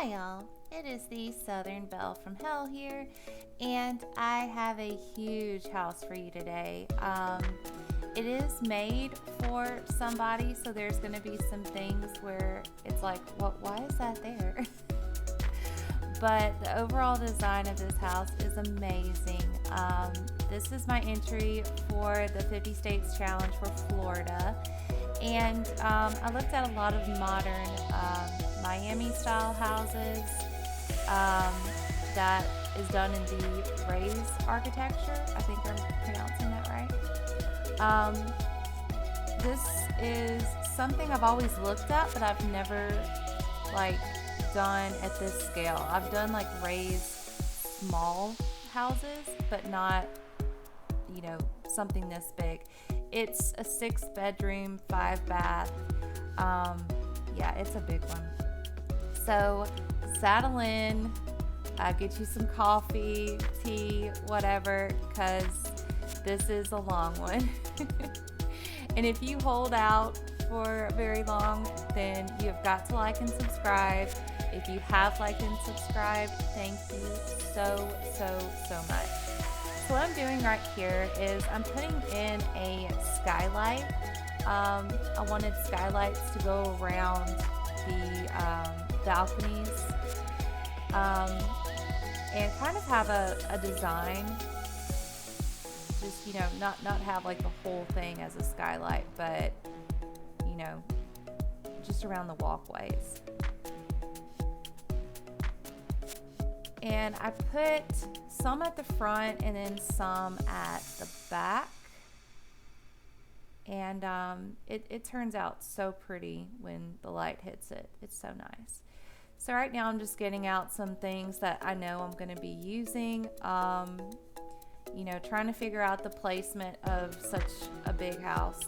Hi y'all, it is the Southern Belle from Hell here, and I have a huge house for you today. It is made for somebody, so there's going to be some things where it's like, why is that there? But the overall design of this house is amazing. This is my entry for the 50 States Challenge for Florida. And I looked at a lot of modern Miami style houses that is done in the Raiz architecture. I think I'm pronouncing that right. This is something I've always looked at, but I've never done at this scale. I've done Raiz small houses, but not, something this big. It's a 6-bedroom, 5-bath. Yeah, it's a big one. So saddle in, get you some coffee, tea, whatever, because this is a long one. And if you hold out for very long, then you've got to like and subscribe. If you have liked and subscribed, thank you so much. So what I'm doing right here is I'm putting in a skylight. I wanted skylights to go around the balconies and kind of have a design. Just, not have the whole thing as a skylight, but, just around the walkways. And I put some at the front and then some at the back. And it turns out so pretty when the light hits it. It's so nice. So right now I'm just getting out some things that I know I'm going to be using. Trying to figure out the placement of such a big house.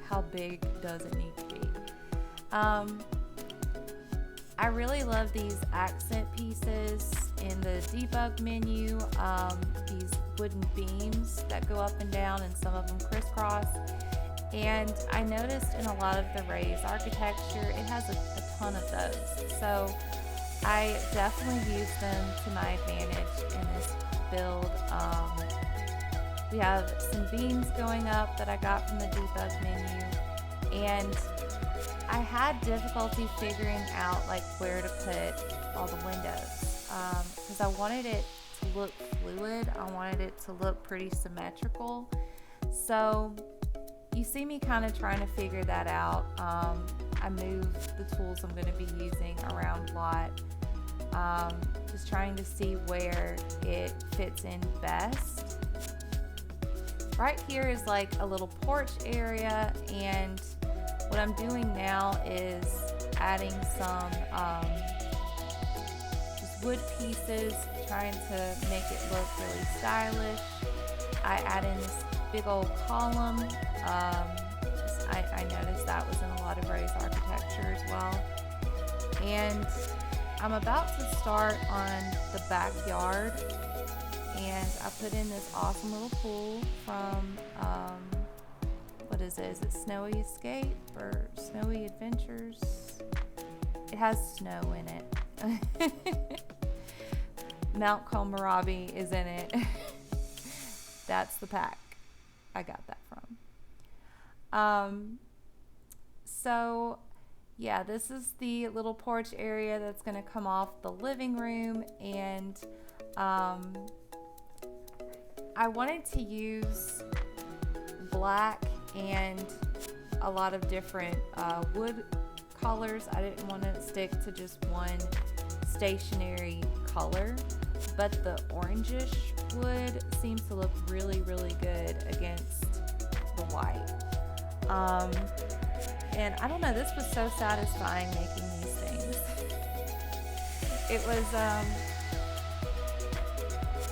How big does it need to be? I really love these accent pieces in the debug menu, these wooden beams that go up and down and some of them crisscross. And I noticed in a lot of the Raiz architecture, it has a ton of those. So I definitely use them to my advantage in this build. We have some beams going up that I got from the debug menu, and I had difficulty figuring out where to put all the windows because I wanted it to look fluid. I wanted it to look pretty symmetrical. So you see me kind of trying to figure that out. I moved the tools I'm going to be using around a lot, just trying to see where it fits in best. Right here is a little porch area, and what I'm doing now is adding some just wood pieces, trying to make it look really stylish. I add in this big old column. I noticed that was in a lot of Raiz architecture as well. And I'm about to start on the backyard, and I put in this awesome little pool from what is it? Is it Snowy Escape or Snowy Adventures? It has snow in it. Mount Kohlrabi is in it. That's the pack I got that from. So yeah, this is the little porch area that's going to come off the living room, and I wanted to use black and a lot of different wood colors. I didn't want to stick to just one stationary color, but the orangish wood seems to look really good against the white. And I don't know, this was so satisfying making these things. It was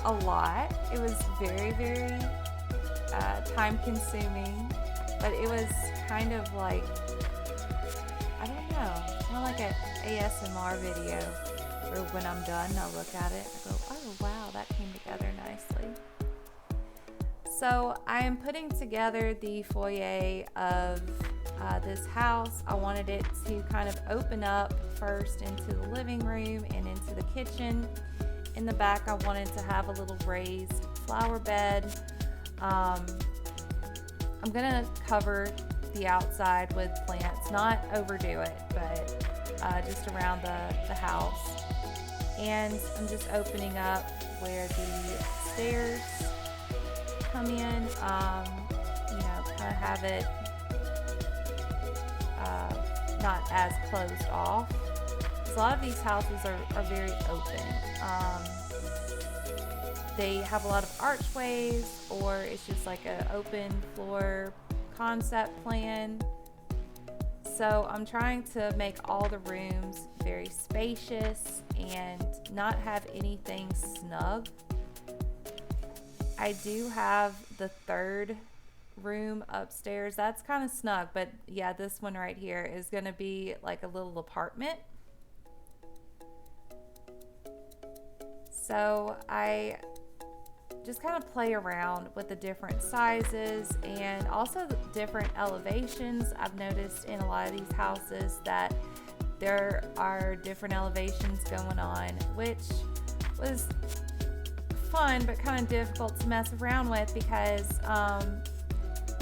a lot. It was very time consuming, but it was kind of I don't know, kind of like an ASMR video where when I'm done, I'll look at it and go, oh wow, that came together nicely. So I am putting together the foyer of this house, I wanted it to kind of open up first into the living room and into the kitchen. In the back, I wanted to have a little raised flower bed. I'm gonna cover the outside with plants, not overdo it, but just around the house. And I'm just opening up where the stairs come in, kind of have it not as closed off. Because a lot of these houses are very open. They have a lot of archways, or it's just like an open floor concept plan. So I'm trying to make all the rooms very spacious and not have anything snug. I do have the third room upstairs. That's kind of snug, but yeah, this one right here is going to be like a little apartment. So I just kind of play around with the different sizes and also the different elevations. I've noticed in a lot of these houses that there are different elevations going on, which was fun but kind of difficult to mess around with because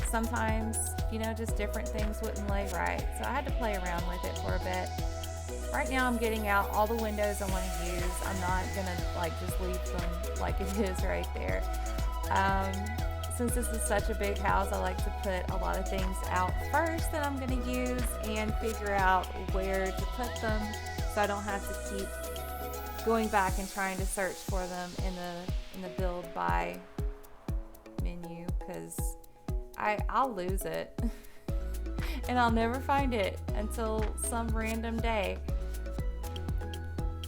sometimes, just different things wouldn't lay right. So I had to play around with it for a bit. Right now I'm getting out all the windows I want to use. I'm not gonna just leave them like it is right there. Since this is such a big house, I like to put a lot of things out first that I'm gonna use and figure out where to put them so I don't have to keep going back and trying to search for them in the build by menu, because I'll lose it and I'll never find it until some random day.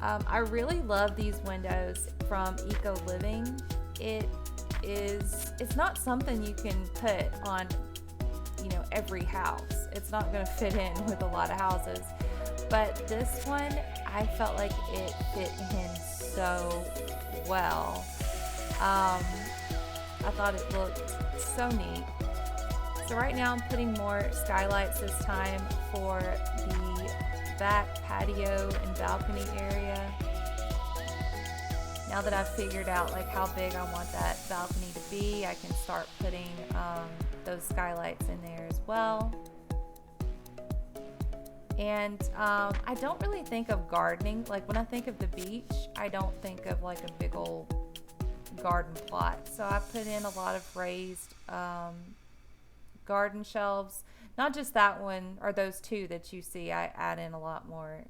I really love these windows from Eco Living. It's not something you can put on every house. It's not going to fit in with a lot of houses, but this one I felt like it fit in so well. I thought it looked so neat. So right now I'm putting more skylights this time for the back patio and balcony area. Now that I've figured out how big I want that balcony to be, I can start putting those skylights in there as well. And I don't really think of gardening. When I think of the beach, I don't think of a big old garden plot. So I put in a lot of raised garden shelves. Not just that one or those two that you see, I add in a lot more.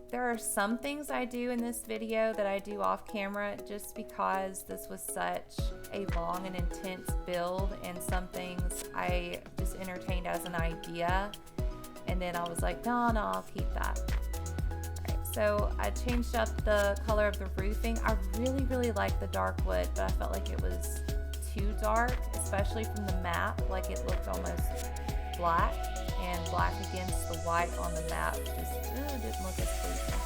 There are some things I do in this video that I do off camera just because this was such a long and intense build, and some things I just entertained as an idea, and then I was like, no, I'll keep that. Alright, so I changed up the color of the roofing. I really like the dark wood, but I felt like it was too dark, especially from the map. It looked almost black, and black against the white on the map just didn't look as pleasing.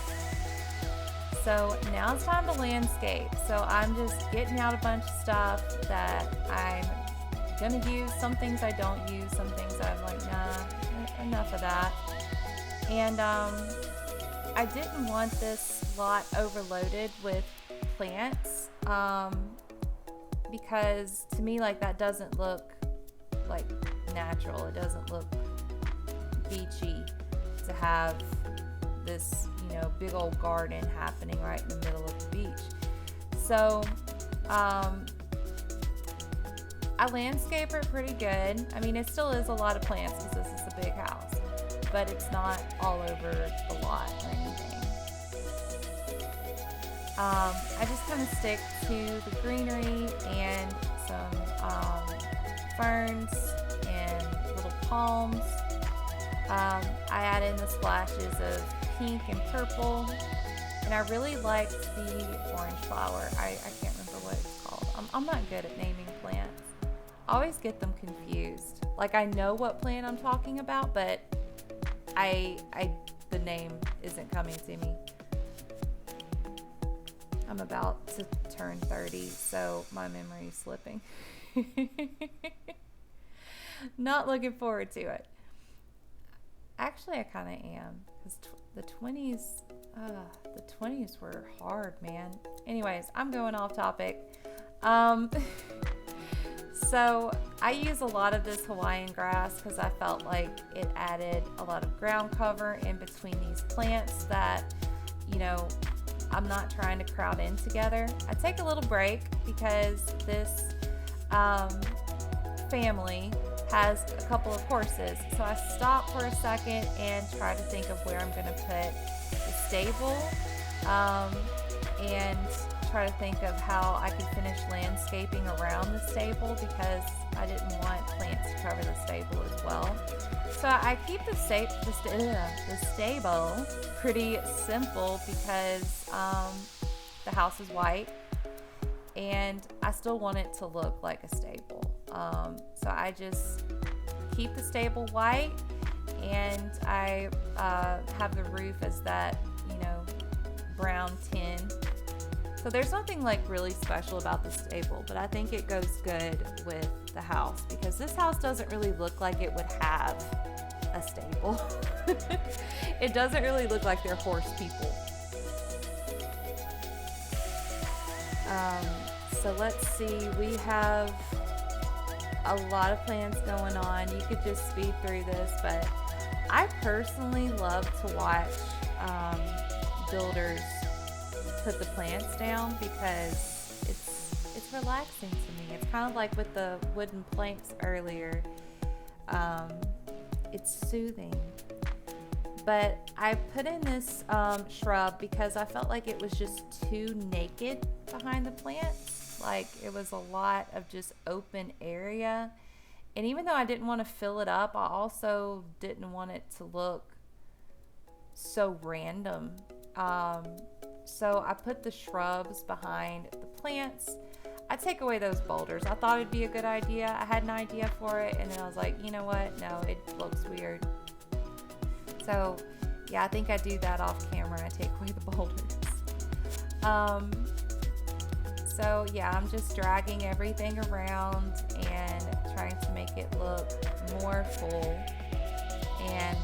So now it's time to landscape. So I'm just getting out a bunch of stuff that I'm gonna use. Some things I don't use, some things I'm like, nah, enough of that. And I didn't want this lot overloaded with plants because to me that doesn't look natural. It doesn't look beachy to have this big old garden happening right in the middle of the beach. So I landscape it pretty good. I mean, it still is a lot of plants because this is a big house, but it's not all over the lot or anything. I just kind of stick to the greenery and some ferns and little palms. I add in the splashes of pink and purple, and I really liked the orange flower. I can't remember what it's called. I'm not good at naming plants. I always get them confused. I know what plant I'm talking about, but the name isn't coming to me. I'm about to turn 30, so my memory's slipping. Not looking forward to it. Actually, I kind of am, because the 20s, the 20s were hard, man. Anyways, I'm going off topic. Um, so I use a lot of this Hawaiian grass because I felt like it added a lot of ground cover in between these plants that, you know, I'm not trying to crowd in together. I take a little break because this family has a couple of horses. So I stop for a second and try to think of where I'm going to put the stable, and try to think of how I could finish landscaping around the stable because I didn't want plants to cover the stable as well. So I keep the stable pretty simple because the house is white and I still want it to look like a stable. So I just keep the stable white, and I have the roof as that, brown tin. So there's nothing like really special about the stable, but I think it goes good with the house because this house doesn't really look like it would have a stable. It doesn't really look like they're horse people. So let's see, we have a lot of plants going on. You could just speed through this, but I personally love to watch builders put the plants down because it's relaxing to me. It's kind of like with the wooden planks earlier. It's soothing. But I put in this shrub because I felt like it was just too naked behind the plants. Like it was a lot of just open area. And even though I didn't want to fill it up, I also didn't want it to look so random. So I put the shrubs behind the plants. I take away those boulders. I thought it'd be a good idea. I had an idea for it, and then I was like, you know what? No, it looks weird. So yeah, I think I do that off camera. I take away the boulders. So yeah, I'm just dragging everything around and trying to make it look more full. And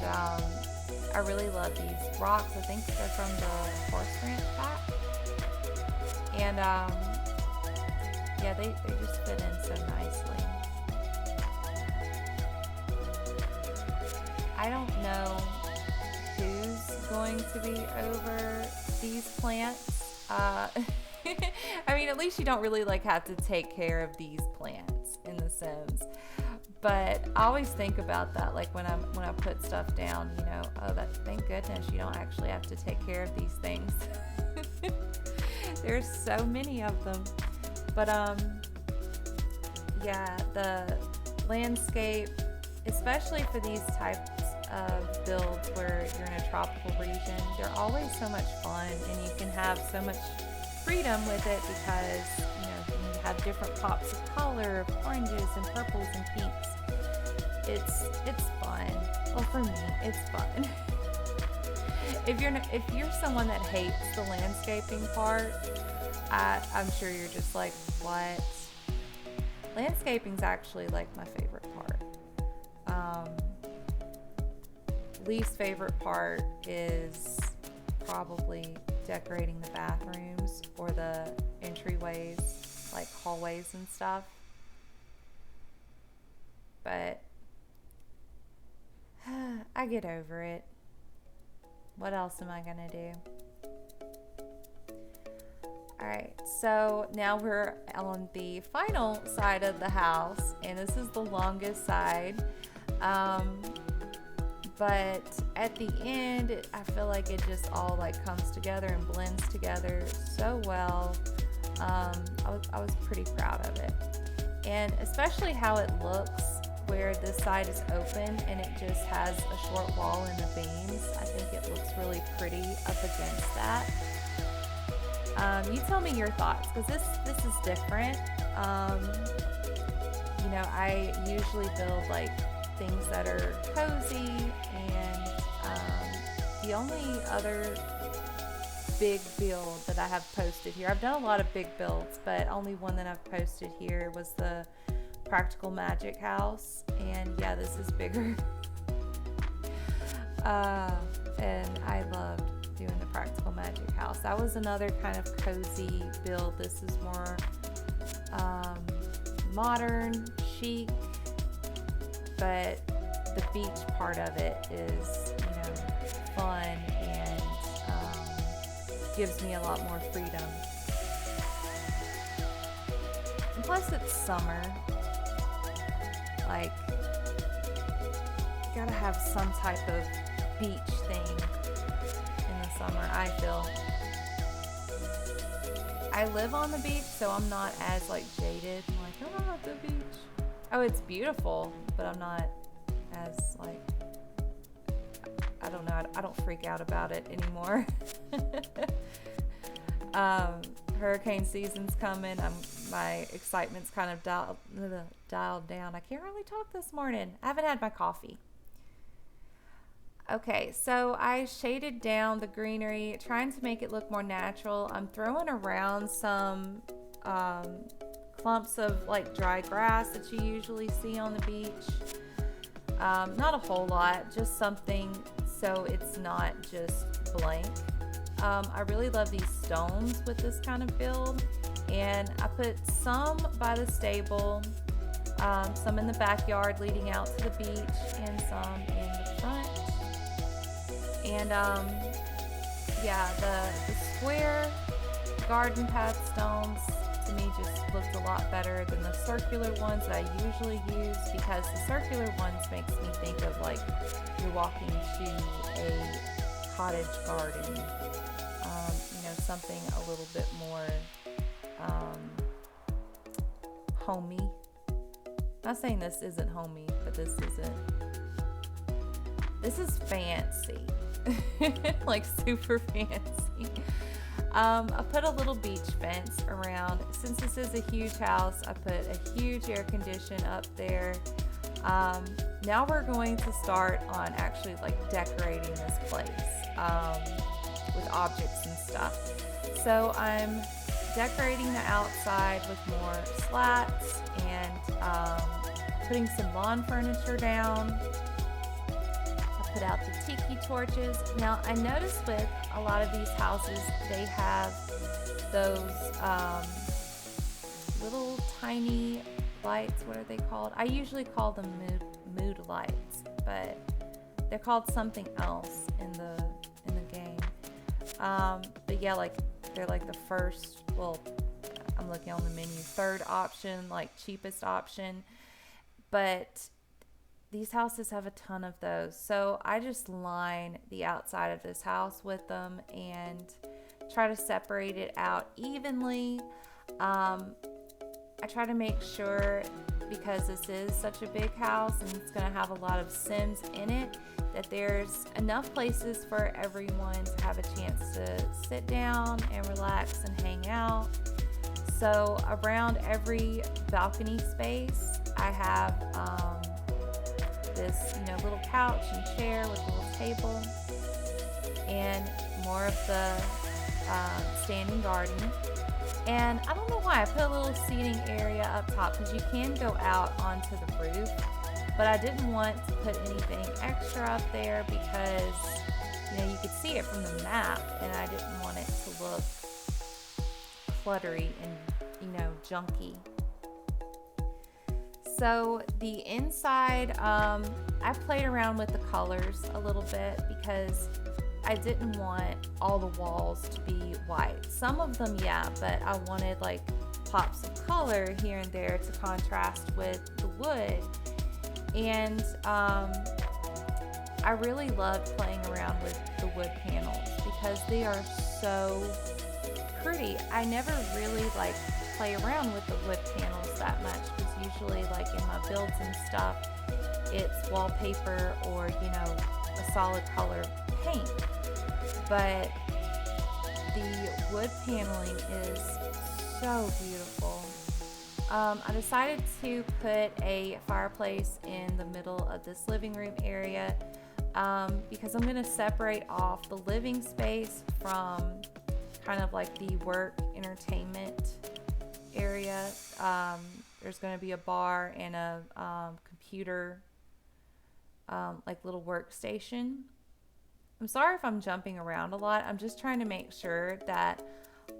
I really love these rocks. I think they're from the horse ranch pack. And yeah, they just fit in so nicely. I don't know who's going to be over these plants. I mean, at least you don't really have to take care of these plants in The Sims. But I always think about that, when I put stuff down, thank goodness you don't actually have to take care of these things. There's so many of them. But yeah, the landscape, especially for these types of builds where you're in a tropical region, they're always so much fun, and you can have so much freedom with it because you have different pops of color, of oranges and purples and pinks. It's fun. Well, for me, it's fun. If you're someone that hates the landscaping part, I'm sure you're just like, what? Landscaping's actually my favorite part. Least favorite part is probably decorating the bathrooms or the entryways, like hallways and stuff. But I get over it. What else am I gonna do? Alright, so now we're on the final side of the house, and this is the longest side. But at the end, I feel like it just all comes together and blends together so well. I was pretty proud of it. And especially how it looks where this side is open and it just has a short wall in the beams. I think it looks really pretty up against that. You tell me your thoughts, because this is different. I usually build things that are cozy, and the only other big build that I have posted here, I've done a lot of big builds, but only one that I've posted here was the Practical Magic house, and yeah, this is bigger. And I loved doing the Practical Magic house. That was another kind of cozy build. This is more modern, chic, but the beach part of it is, fun and gives me a lot more freedom. And plus it's summer. Like, you gotta have some type of beach thing in the summer, I feel. I live on the beach, so I'm not as like jaded. I'm like, oh, the beach. Oh, it's beautiful, but I'm not as like, I don't know, I don't freak out about it anymore. Hurricane season's coming. My excitement's kind of dialed down. I can't really talk this morning. I haven't had my coffee. Okay, so I shaded down the greenery, trying to make it look more natural. I'm throwing around some clumps of like dry grass that you usually see on the beach. Not a whole lot, just something so it's not just blank. I really love these stones with this kind of build, and I put some by the stable, some in the backyard leading out to the beach, and some in the front. And yeah, the square garden path stones to me just looked a lot better than the circular ones that I usually use, because the circular ones makes me think of like you're walking to a cottage garden, something a little bit more homey. Not saying this isn't homey, but this is fancy. Like super fancy. I put a little beach fence around. Since this is a huge house, I put a huge air condition up there. Now we're going to start on actually like decorating this place with objects and stuff. So I'm decorating the outside with more slats and putting some lawn furniture down. Put out the tiki torches. Now I noticed with a lot of these houses, they have those little tiny lights. What are they called? I usually call them mood lights, but they're called something else in the game. But yeah, like they're like the first, well, I'm looking on the menu, third option, like cheapest option, but these houses have a ton of those. So I just line the outside of this house with them and try to separate it out evenly. I try to make sure, because this is such a big house and it's going to have a lot of Sims in it, that there's enough places for everyone to have a chance to sit down and relax and hang out. So around every balcony space, I have this little couch and chair with a little table, and more of the standing garden. And I don't know why I put a little seating area up top, because you can go out onto the roof, but I didn't want to put anything extra up there because you could see it from the map, and I didn't want it to look cluttery and junky. So the inside, I played around with the colors a little bit because I didn't want all the walls to be white. Some of them, yeah, but I wanted like pops of color here and there to contrast with the wood. And I really loved playing around with the wood panels because they are so pretty. I never really play around with the wood panels that much, because usually in my builds and stuff, it's wallpaper or a solid color paint. But the wood paneling is so beautiful. I decided to put a fireplace in the middle of this living room area because I'm going to separate off the living space from kind of like the work entertainment area. There's going to be a bar and a computer, like little workstation. I'm sorry if I'm jumping around a lot. I'm just trying to make sure that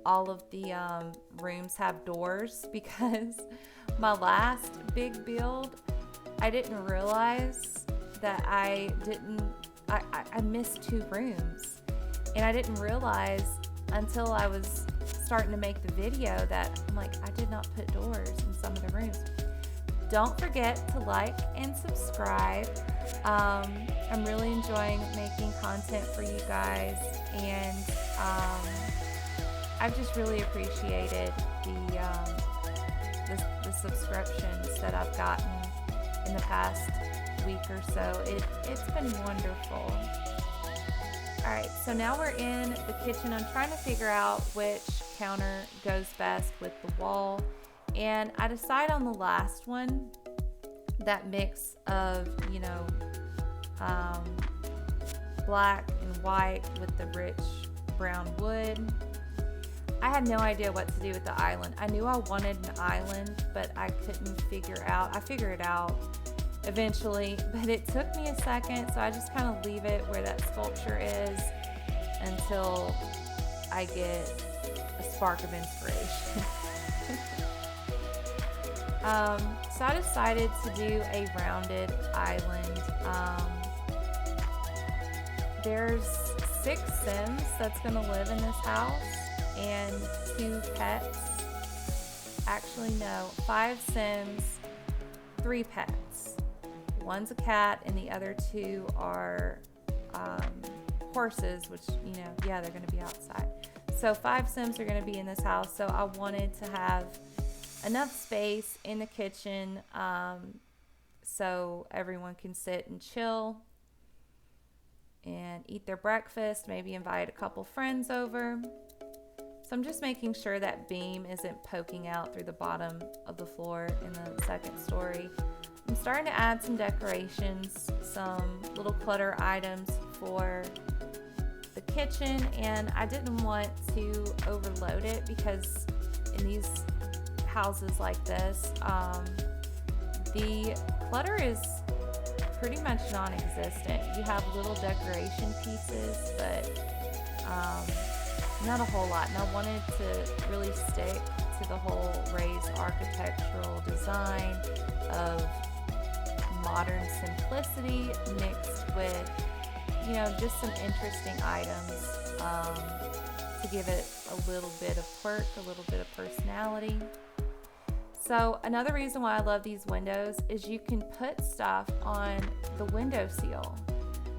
all of the rooms have doors, because my last big build, I didn't realize that I missed 2 rooms, and I didn't realize until I was starting to make the video that I'm like, I did not put doors in some of the rooms. Don't forget to like and subscribe. I'm really enjoying making content for you guys, and I've just really appreciated the subscriptions that I've gotten in the past week or so. It's been wonderful. Alright, so now we're in the kitchen. I'm trying to figure out which counter goes best with the wall, and I decide on the last one, that mix of, you know, black and white with the rich brown wood. I had no idea what to do with the island. I knew I wanted an island, but I couldn't figure out. I figured it out eventually, but it took me a second, so I just kind of leave it where that sculpture is until I get a spark of inspiration. So I decided to do a rounded island. There's 6 Sims that's going to live in this house, and 2 pets. Actually, no, 5 Sims, 3 pets. One's a cat, and the other 2 are horses, which, you know, yeah, they're going to be outside. So 5 Sims are going to be in this house. So I wanted to have enough space in the kitchen so everyone can sit and chill and eat their breakfast, maybe invite a couple friends over. So I'm just making sure that beam isn't poking out through the bottom of the floor in the second story. I'm starting to add some decorations, some little clutter items for the kitchen, and I didn't want to overload it, because in these houses like this, the clutter is pretty much non-existent. You have little decoration pieces, but not a whole lot. And I wanted to really stick to the whole Raiz architectural design of modern simplicity mixed with, you know, just some interesting items to give it a little bit of quirk, a little bit of personality. So another reason why I love these windows is you can put stuff on the window seal.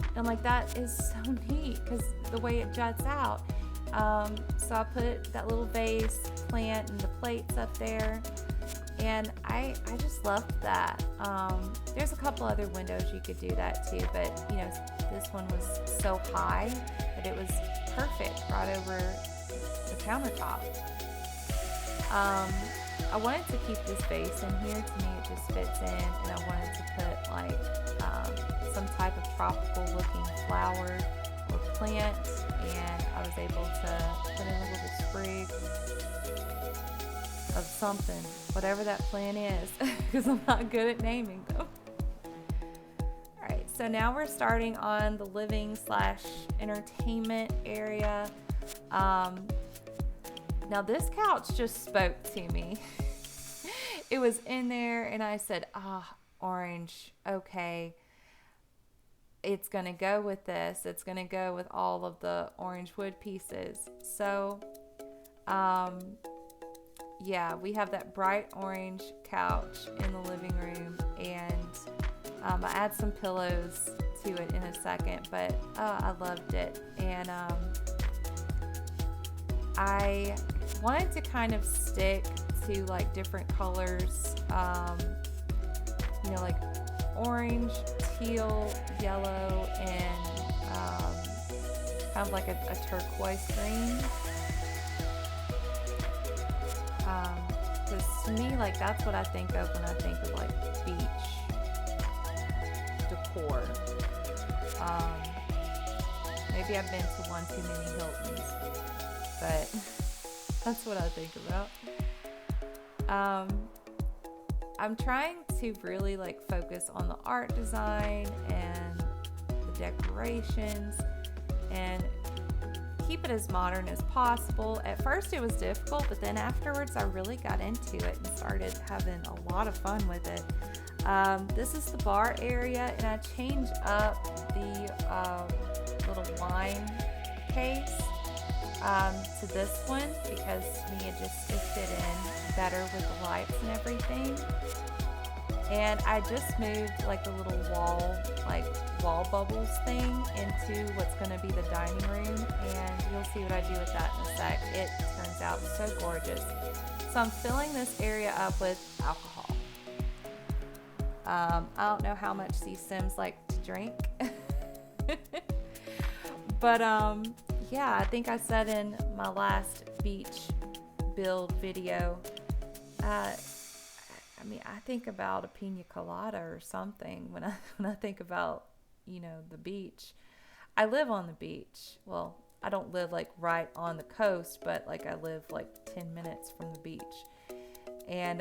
And I'm like, that is so neat, because the way it juts out. So I put that little vase plant and the plates up there, and I just loved that. There's a couple other windows you could do that too, but you know, this one was so high that it was perfect right over the countertop. I wanted to keep this vase in here. To me, it just fits in, and I wanted to put like some type of tropical looking flower or plant, and I was able to put in a little sprig of something, whatever that plant is, because I'm not good at naming them. Alright, so now we're starting on the living / entertainment area. Now this couch just spoke to me. It was in there, and I said, orange, okay. It's going to go with this. It's going to go with all of the orange wood pieces. So, yeah, we have that bright orange couch in the living room, and I add some pillows to it in a second, but I loved it. And I wanted to kind of stick to like different colors, you know, like orange, teal, yellow, and kind of like a turquoise green. Because to me, like, that's what I think of when I think of like beach decor. Maybe I've been to one too many Hiltons, but that's what I think about. I'm trying to really like focus on the art design and the decorations and keep it as modern as possible. At first it was difficult, but then afterwards I really got into it and started having a lot of fun with it. This is the bar area, and I changed up the little wine case to this one because to me it fit in better with the lights and everything. And I just moved like a little wall bubbles thing into what's going to be the dining room, and you'll see what I do with that in a sec. It turns out so gorgeous. So I'm filling this area up with alcohol. I don't know how much these Sims like to drink. But yeah, I think I said in my last beach build video, I think about a pina colada or something when I think about, the beach. I live on the beach. Well, I don't live like right on the coast, but like I live like 10 minutes from the beach. And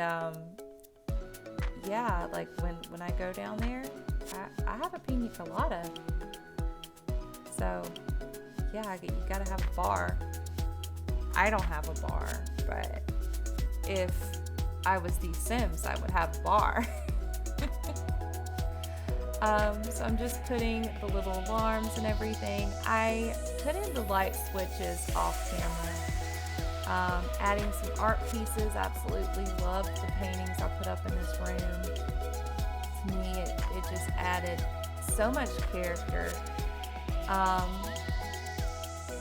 yeah, like when I go down there, I have a pina colada. So yeah, you gotta have a bar. I don't have a bar, but if I was these Sims, I would have a bar. So I'm just putting the little alarms and everything. I put in the light switches off camera. Adding some art pieces. Absolutely loved the paintings I put up in this room. To me, it just added so much character.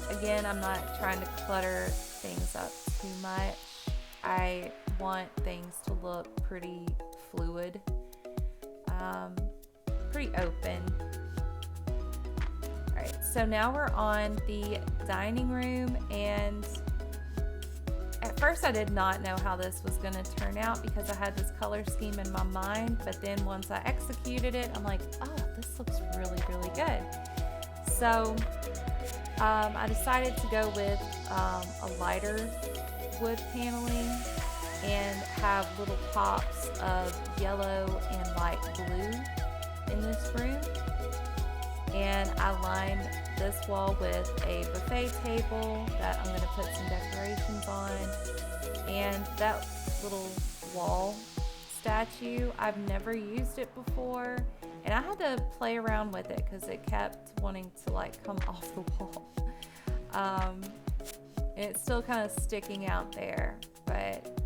Again, I'm not trying to clutter things up too much. I want things to look pretty fluid, pretty open. All right, so now we're on the dining room, and at first I did not know how this was going to turn out because I had this color scheme in my mind, but then once I executed it, I'm like, oh, this looks really, really good. So I decided to go with a lighter wood paneling and have little pops of yellow and light blue in this room. And I lined this wall with a buffet table that I'm going to put some decorations on. And that little wall statue, I've never used it before. And I had to play around with it because it kept wanting to like come off the wall. And it's still kind of sticking out there, but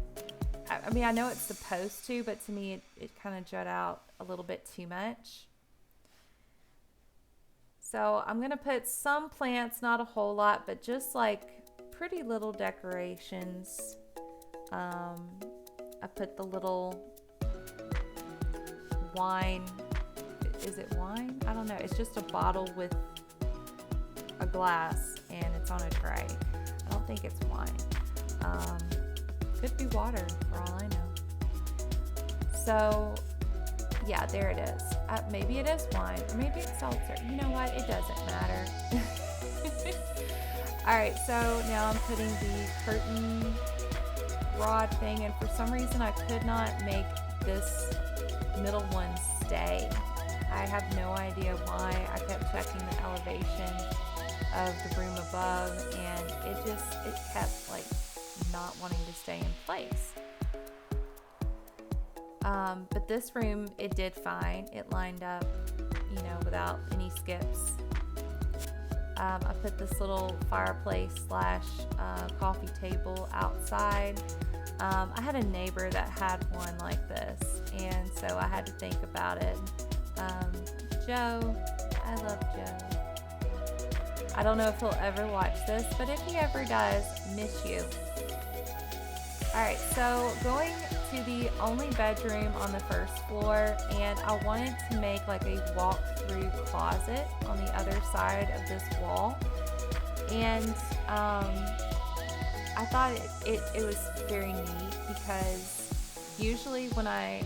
I know it's supposed to, but to me it kind of jut out a little bit too much. So I'm going to put some plants, not a whole lot, but just like pretty little decorations. I put the little wine. Is it wine? I don't know. It's just a bottle with a glass and it's on a tray. I don't think it's wine. Could be water for all I know. So yeah, there it is. Maybe it is wine, or maybe it's seltzer. You know what? It doesn't matter. All right, so now I'm putting the curtain rod thing, and for some reason I could not make this middle one stay. I have no idea why. I kept checking the elevation of the room above, and it kept like not wanting to stay in place. But this room, it did fine. It lined up, without any skips. I put this little fireplace / coffee table outside. I had a neighbor that had one like this, and so I had to think about it. Joe, I love Joe. I don't know if he'll ever watch this, but if he ever does, miss you. Alright, so going to the only bedroom on the first floor, and I wanted to make like a walk-through closet on the other side of this wall. And I thought it was very neat because usually when I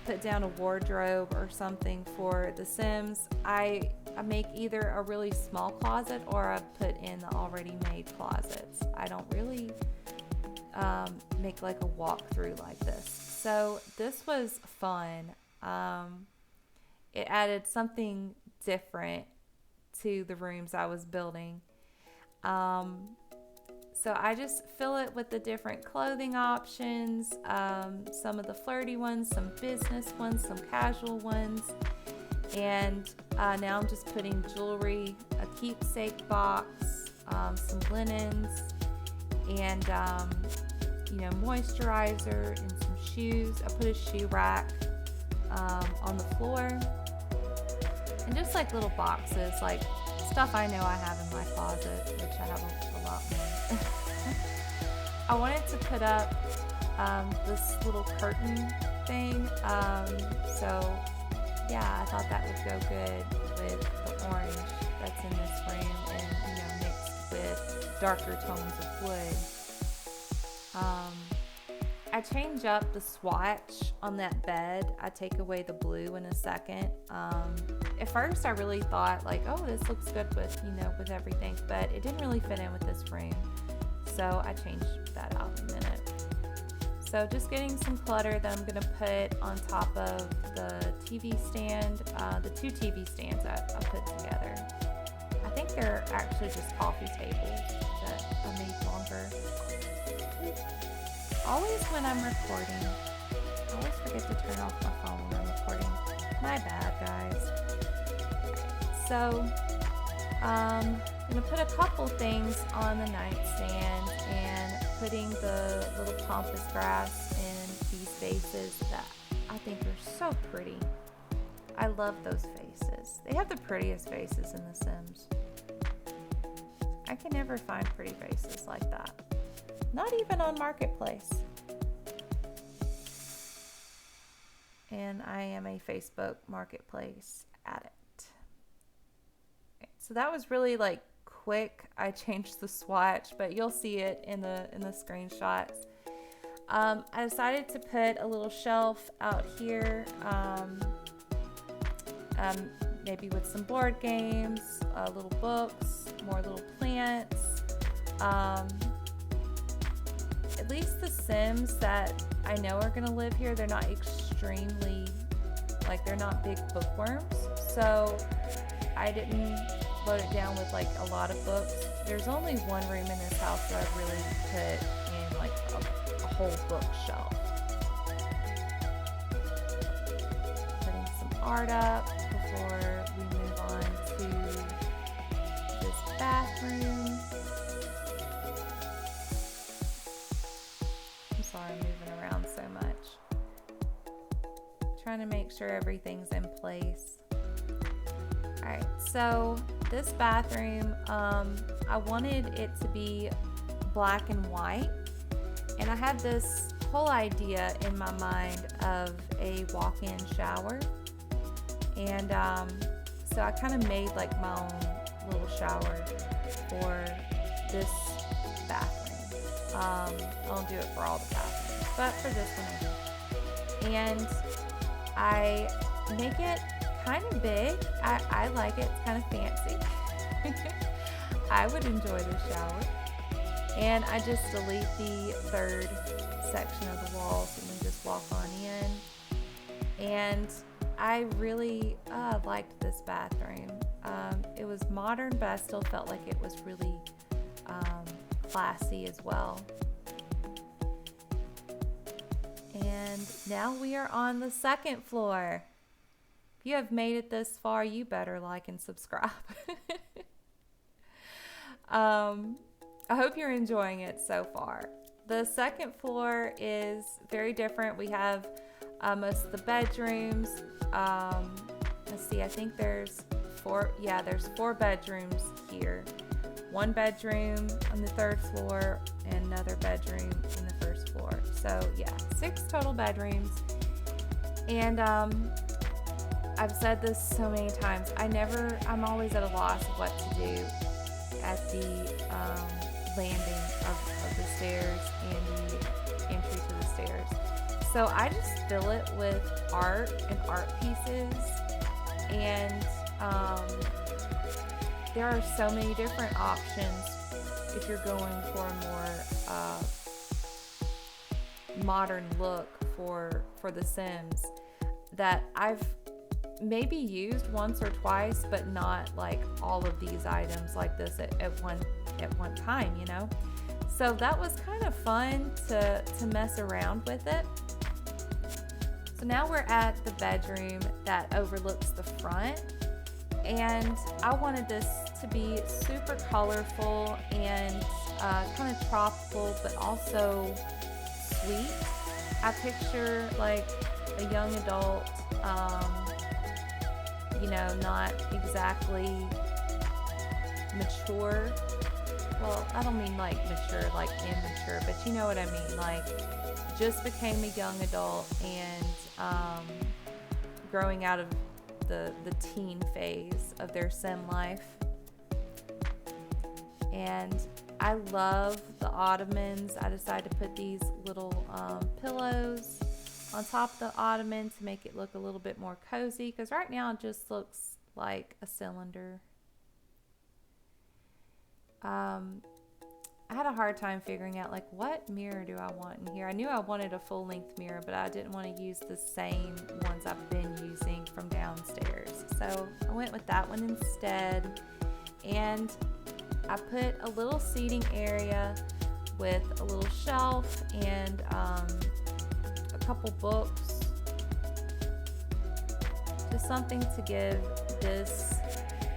put down a wardrobe or something for The Sims, I make either a really small closet or I put in the already made closets. I don't really make like a walkthrough like this. So this was fun. It added something different to the rooms I was building. So I just fill it with the different clothing options, some of the flirty ones, some business ones, some casual ones. And now I'm just putting jewelry, a keepsake box, some linens, and moisturizer and some shoes. I put a shoe rack on the floor, and just like little boxes, like stuff I know I have in my closet, which I have a lot more. I wanted to put up this little curtain thing, so yeah, I thought that would go good with the orange that's in this frame, and mixed with darker tones of wood. I change up the swatch on that bed. I take away the blue in a second. At first I really thought like, oh, this looks good with everything, but it didn't really fit in with this frame. So I changed that out in a minute. So just getting some clutter that I'm gonna put on top of the TV stand, the two TV stands I put together. I think they're actually just coffee tables that I made longer. Always when I'm recording, I always forget to turn off my phone when I'm recording. My bad, guys. So, I'm gonna put a couple things on the nightstand and putting the little pampas grass in these vases that I think are so pretty. I love those vases. They have the prettiest vases in The Sims. I can never find pretty vases like that. Not even on Marketplace. And I am a Facebook Marketplace addict. Okay, so that was really like quick. I changed the swatch, but you'll see it in the screenshots. I decided to put a little shelf out here, maybe with some board games, little books, more little plants. At least the Sims that I know are gonna live here, they're not extremely, like they're not big bookworms. So I didn't load it down with like a lot of books. There's only one room in this house that I've really put in like a whole bookshelf. Putting some art up before we move on to this bathroom. I'm sorry I'm moving around so much. Trying to make sure everything's in place. Alright, so this bathroom, I wanted it to be black and white, and I had this whole idea in my mind of a walk-in shower, and so I kind of made like my own little shower for this bathroom. I don't do it for all the bathrooms, but for this one I do. And I make it kind of big. I like it. It's kind of fancy. I would enjoy the shower. And I just delete the third section of the wall so you can just walk on in. And I really liked this bathroom. It was modern, but I still felt like it was really classy as well. And now we are on the second floor. If you have made it this far, you better like and subscribe. I hope you're enjoying it so far. The second floor is very different. We have most of the bedrooms. Let's see, I think there's four bedrooms here. One bedroom on the third floor and another bedroom in the first floor. So yeah, 6 total bedrooms. And I've said this so many times. I'm always at a loss of what to do at the landing of the stairs and the entry to the stairs. So I just fill it with art and art pieces, and there are so many different options if you're going for a more modern look for The Sims that I've maybe used once or twice, but not like all of these items like this at one time, you know? So that was kind of fun to mess around with it. So now we're at the bedroom that overlooks the front, and I wanted this to be super colorful and kind of tropical, but also sweet. I picture like a young adult, you know, not exactly mature. Well, I don't mean like mature, like immature, but you know what I mean. Like just became a young adult and growing out of the teen phase of their sim life. And I love the ottomans. I decided to put these little pillows on top of the ottoman to make it look a little bit more cozy, because right now it just looks like a cylinder. I had a hard time figuring out like what mirror do I want in here. I knew I wanted a full length mirror, but I didn't want to use the same ones I've been using from downstairs. So I went with that one instead. And I put a little seating area with a little shelf and a couple books. Just something to give this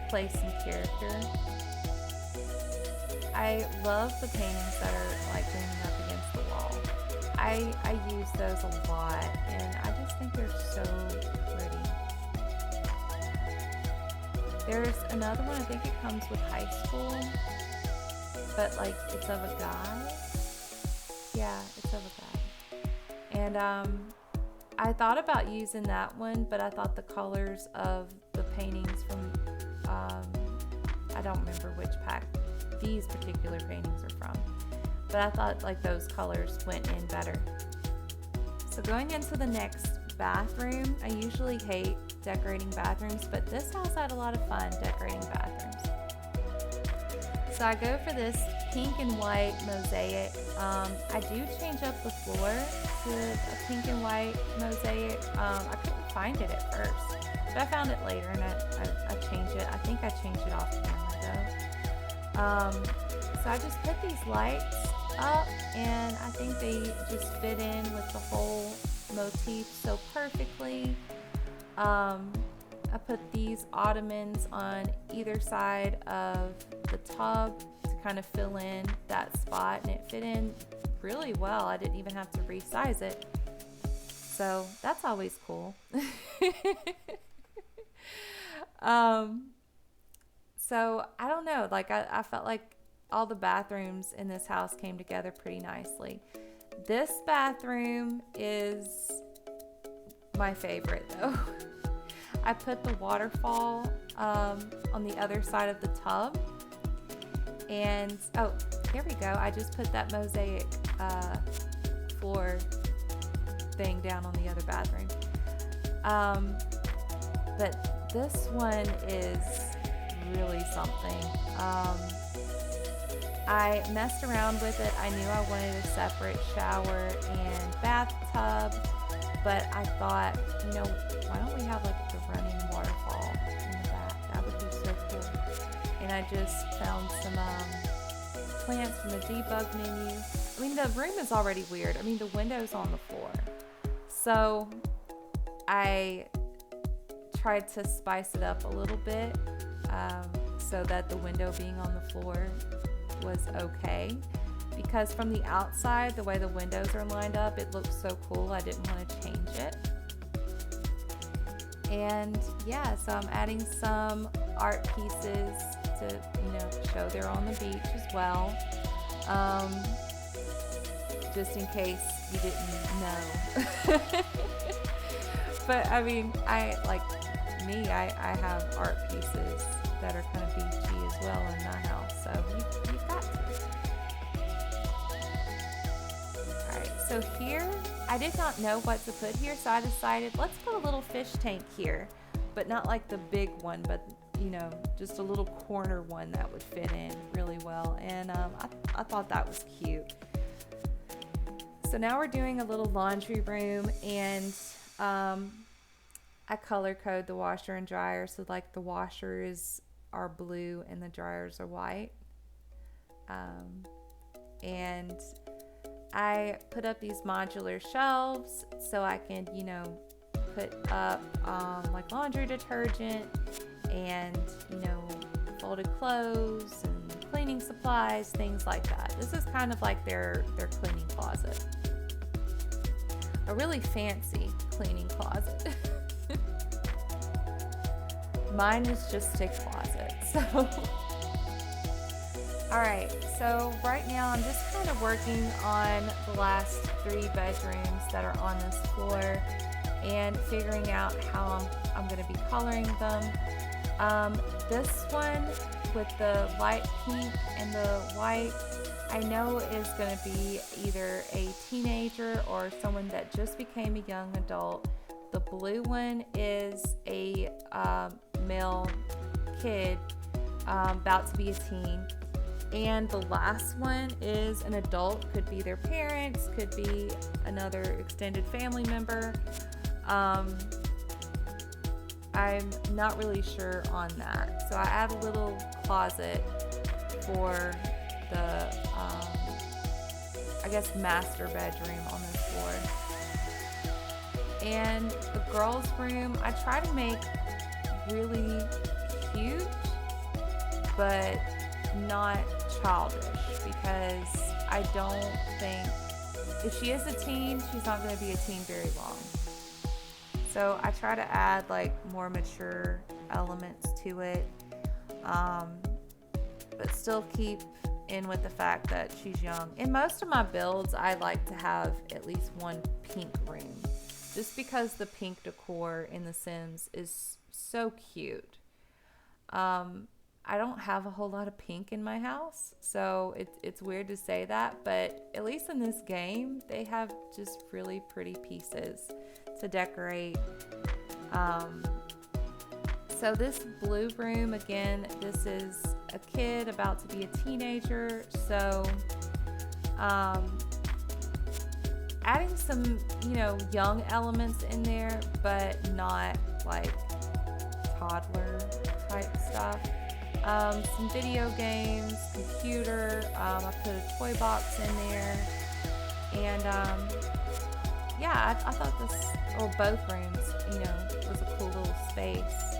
place some character. I love the paintings that are like leaning up against the wall. I use those a lot, and I just think they're so pretty. There's another one, I think it comes with high school, but like it's of a guy. Yeah, it's of a guy. And I thought about using that one, but I thought the colors of the paintings from, I don't remember which pack these particular paintings are from, but I thought like those colors went in better. So going into the next bathroom, I usually hate decorating bathrooms, but this house had a lot of fun decorating bathrooms. So I go for this pink and white mosaic. I do change up the floor to a pink and white mosaic. I couldn't find it at first, but I found it later and I changed it. I think I changed it off camera though. So I just put these lights up, and I think they just fit in with the whole motif so perfectly. I put these ottomans on either side of the tub to kind of fill in that spot, and it fit in really well. I didn't even have to resize it. So that's always cool. So I don't know, like I felt like all the bathrooms in this house came together pretty nicely. This bathroom is my favorite though. I put the waterfall on the other side of the tub, and oh, there we go. I just put that mosaic floor thing down on the other bathroom. But this one is really something. I messed around with it. I knew I wanted a separate shower and bathtub, but I thought, you know, why don't we have like the running waterfall in the back? That would be so cool. And I just found some plants from the debug menu. I mean, the room is already weird. I mean, the window's on the floor. So I tried to spice it up a little bit so that the window being on the floor was okay. Because from the outside, the way the windows are lined up, it looks so cool. I didn't want to change it. And yeah, so I'm adding some art pieces to, you know, show they're on the beach as well. Just in case you didn't know. But I mean, I have art pieces that are kind of beachy as well in my house, so you've got to. Alright, so here, I did not know what to put here, so I decided let's put a little fish tank here, but not like the big one, but you know, just a little corner one that would fit in really well, and I thought that was cute. So now we're doing a little laundry room, and I color code the washer and dryer. So like the washers are blue and the dryers are white. And I put up these modular shelves so I can, you know, put up like laundry detergent and, you know, folded clothes and cleaning supplies, things like that. This is kind of like their cleaning closet. A really fancy cleaning closet. Mine is just a closet. So all right, so right now I'm just kind of working on the last 3 bedrooms that are on this floor and figuring out how I'm going to be coloring them. This one with the light pink and the white, I know is going to be either a teenager or someone that just became a young adult. The blue one is a male kid about to be a teen. And the last one is an adult, could be their parents, could be another extended family member. I'm not really sure on that. So I add a little closet for the, I guess, master bedroom on this floor. And the girls' room, I try to make really cute, but not childish, because I don't think, if she is a teen, she's not going to be a teen very long. So I try to add like more mature elements to it, but still keep in with the fact that she's young. In most of my builds, I like to have at least one pink room, just because the pink decor in The Sims is so cute. I don't have a whole lot of pink in my house, so it's weird to say that, but at least in this game, they have just really pretty pieces to decorate. So this blue room, again, this is a kid about to be a teenager, so adding some, you know, young elements in there, but not like toddler type stuff. Some video games, computer, I put a toy box in there, and yeah, I thought this, or both rooms, you know, was a cool little space.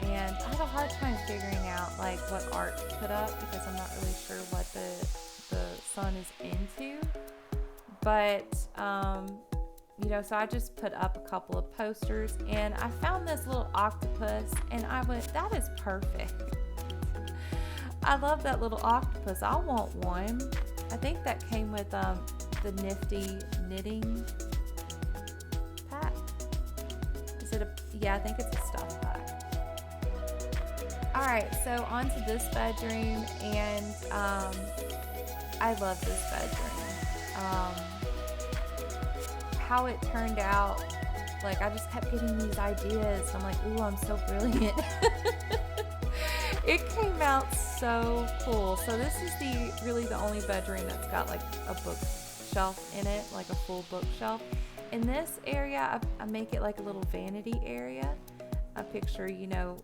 And I have a hard time figuring out like what art to put up, because I'm not really sure what the son is into, but you know, so I just put up a couple of posters, and I found this little octopus, and I went, that is perfect. I love that little octopus. I want one. I think that came with the nifty knitting pack. Is it yeah, I think it's a stuff pack. All right, so on to this bedroom, and I love this bedroom. How it turned out, like, I just kept getting these ideas. I'm like, ooh, I'm so brilliant. It came out so cool. So this is really the only bedroom that's got like a bookshelf in it, like a full bookshelf. In this area, I make it like a little vanity area. I picture, you know,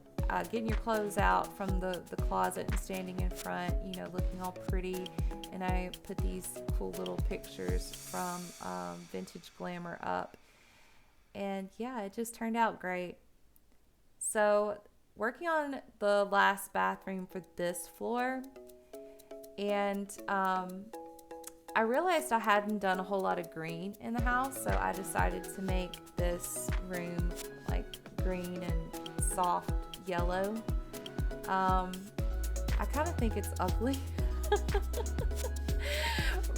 getting your clothes out from the closet and standing in front, you know, looking all pretty. And I put these cool little pictures from Vintage Glamour up. And yeah, it just turned out great. So working on the last bathroom for this floor, and I realized I hadn't done a whole lot of green in the house, so I decided to make this room like green and soft yellow. I kind of think it's ugly.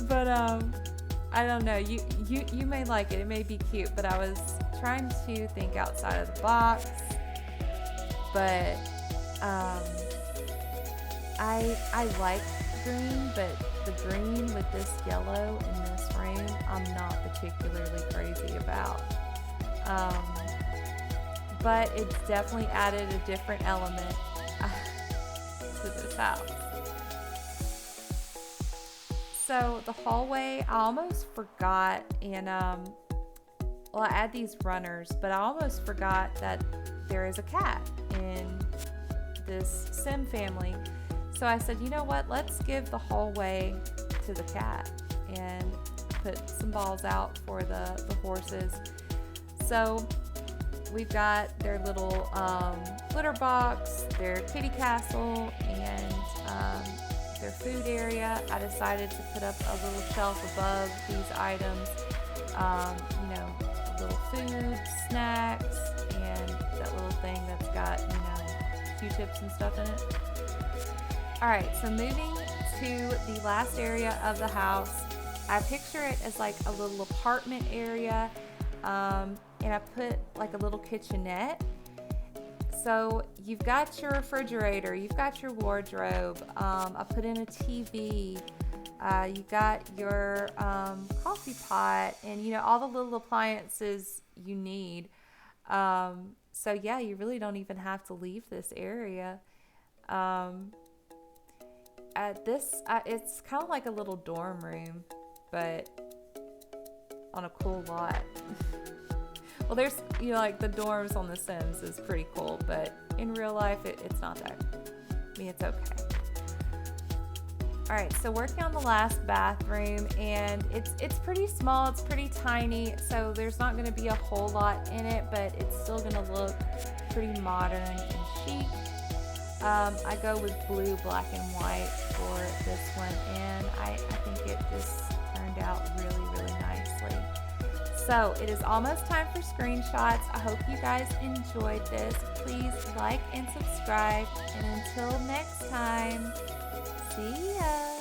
But I don't know, you may like it, it may be cute, but I was trying to think outside of the box. But I like green, but the green with this yellow in this room, I'm not particularly crazy about. But it's definitely added a different element to this house. So the hallway, I almost forgot, and well, I add these runners, but I almost forgot that there is a cat in this sim family. So I said, you know what, let's give the hallway to the cat and put some balls out for the horses. So we've got their little litter box, their kitty castle, and their food area. I decided to put up a little shelf above these items, you know, little food, snacks, and that little thing that's got, you know, Q-tips and stuff in it. Alright, so moving to the last area of the house, I picture it as like a little apartment area, and I put like a little kitchenette. So you've got your refrigerator, you've got your wardrobe, I put in a TV, you got your coffee pot, and you know, all the little appliances you need. So yeah, you really don't even have to leave this area. It's kind of like a little dorm room, but on a cool lot. Well, there's, you know, like the dorms on The Sims is pretty cool, but in real life, it's not that. I mean, it's okay. All right, so working on the last bathroom, and it's pretty small, it's pretty tiny, so there's not gonna be a whole lot in it, but it's still gonna look pretty modern and chic. I go with blue, black, and white for this one, and I think it just turned out really, really nicely. So it is almost time for screenshots. I hope you guys enjoyed this. Please like and subscribe, and until next time, see ya!